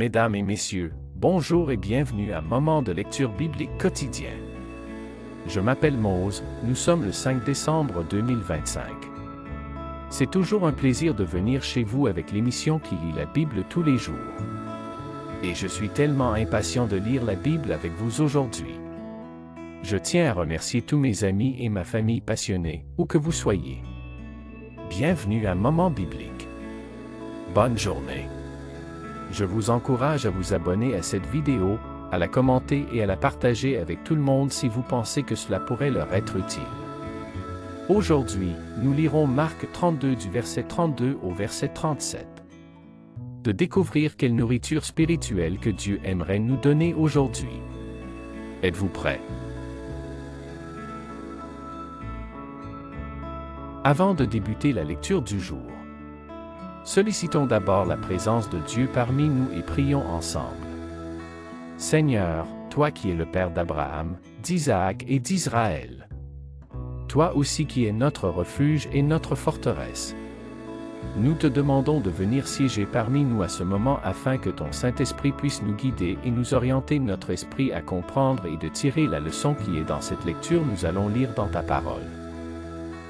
Mesdames et messieurs, bonjour et bienvenue à Moment de lecture biblique quotidien. Je m'appelle Mose, nous sommes le 5 décembre 2025. C'est toujours un plaisir de venir chez vous avec l'émission qui lit la Bible tous les jours. Et je suis tellement impatient de lire la Bible avec vous aujourd'hui. Je tiens à remercier tous mes amis et ma famille passionnés, où que vous soyez. Bienvenue à Moment biblique. Bonne journée. Je vous encourage à vous abonner à cette vidéo, à la commenter et à la partager avec tout le monde si vous pensez que cela pourrait leur être utile. Aujourd'hui, nous lirons Marc 32 du verset 32 au verset 37. De découvrir quelle nourriture spirituelle que Dieu aimerait nous donner aujourd'hui. Êtes-vous prêts? Avant de débuter la lecture du jour, sollicitons d'abord la présence de Dieu parmi nous et prions ensemble. Seigneur, toi qui es le Père d'Abraham, d'Isaac et d'Israël. Toi aussi qui es notre refuge et notre forteresse. Nous te demandons de venir siéger parmi nous à ce moment afin que ton Saint-Esprit puisse nous guider et nous orienter notre esprit à comprendre et de tirer la leçon qui est dans cette lecture nous allons lire dans ta parole.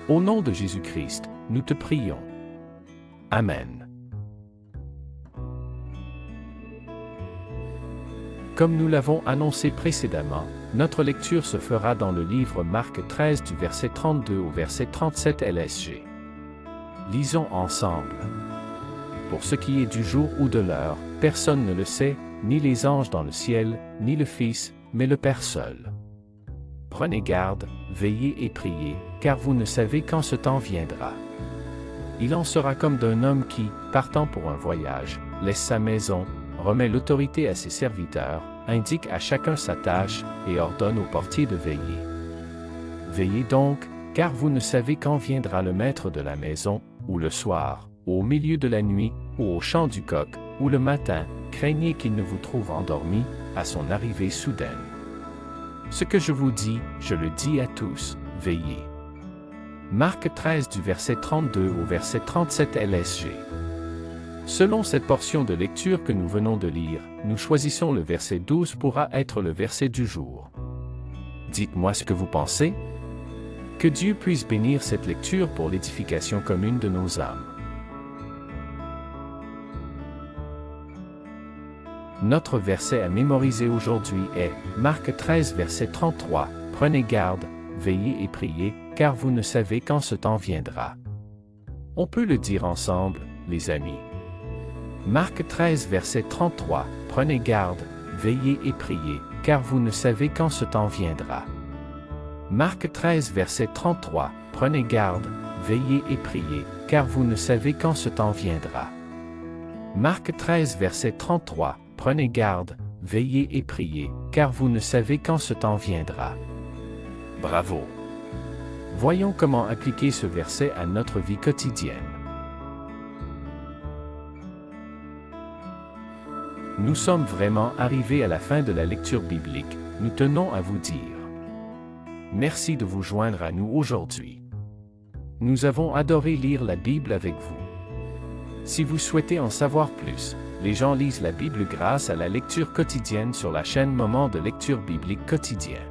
Au nom de Jésus-Christ, nous te prions. Amen. Comme nous l'avons annoncé précédemment, notre lecture se fera dans le livre Marc 13 du verset 32 au verset 37 LSG. Lisons ensemble. Pour ce qui est du jour ou de l'heure, personne ne le sait, ni les anges dans le ciel, ni le Fils, mais le Père seul. Prenez garde, veillez et priez, car vous ne savez quand ce temps viendra. Il en sera comme d'un homme qui, partant pour un voyage, laisse sa maison, remet l'autorité à ses serviteurs, indique à chacun sa tâche et ordonne au portier de veiller. Veillez donc, car vous ne savez quand viendra le maître de la maison, ou le soir, ou au milieu de la nuit, ou au chant du coq, ou le matin, craignez qu'il ne vous trouve endormi, à son arrivée soudaine. Ce que je vous dis, je le dis à tous, veillez. Marc 13 du verset 32 au verset 37 LSG. Selon cette portion de lecture que nous venons de lire, nous choisissons le verset 12 pourra être le verset du jour. Dites-moi ce que vous pensez. Que Dieu puisse bénir cette lecture pour l'édification commune de nos âmes. Notre verset à mémoriser aujourd'hui est Marc 13 verset 33. Prenez garde, veillez et priez, car vous ne savez quand ce temps viendra. On peut le dire ensemble, les amis. Marc 13 verset 33. Prenez garde, veillez et priez, car vous ne savez quand ce temps viendra. Marc 13 verset 33. Prenez garde, veillez et priez, car vous ne savez quand ce temps viendra. Marc 13 verset 33. Prenez garde, veillez et priez, car vous ne savez quand ce temps viendra. Bravo! Voyons comment appliquer ce verset à notre vie quotidienne. Nous sommes vraiment arrivés à la fin de la lecture biblique, nous tenons à vous dire. Merci de vous joindre à nous aujourd'hui. Nous avons adoré lire la Bible avec vous. Si vous souhaitez en savoir plus, les gens lisent la Bible grâce à la lecture quotidienne sur la chaîne Moment de lecture biblique quotidien.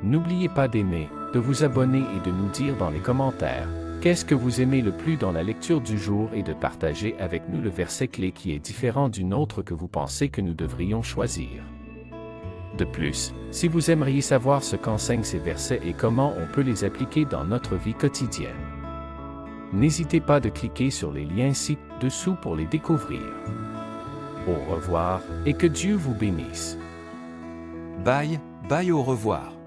N'oubliez pas d'aimer, de vous abonner et de nous dire dans les commentaires qu'est-ce que vous aimez le plus dans la lecture du jour et de partager avec nous le verset clé qui est différent d'une autre que vous pensez que nous devrions choisir. De plus, si vous aimeriez savoir ce qu'enseignent ces versets et comment on peut les appliquer dans notre vie quotidienne, n'hésitez pas de cliquer sur les liens ci-dessous pour les découvrir. Au revoir et que Dieu vous bénisse. Bye, bye au revoir.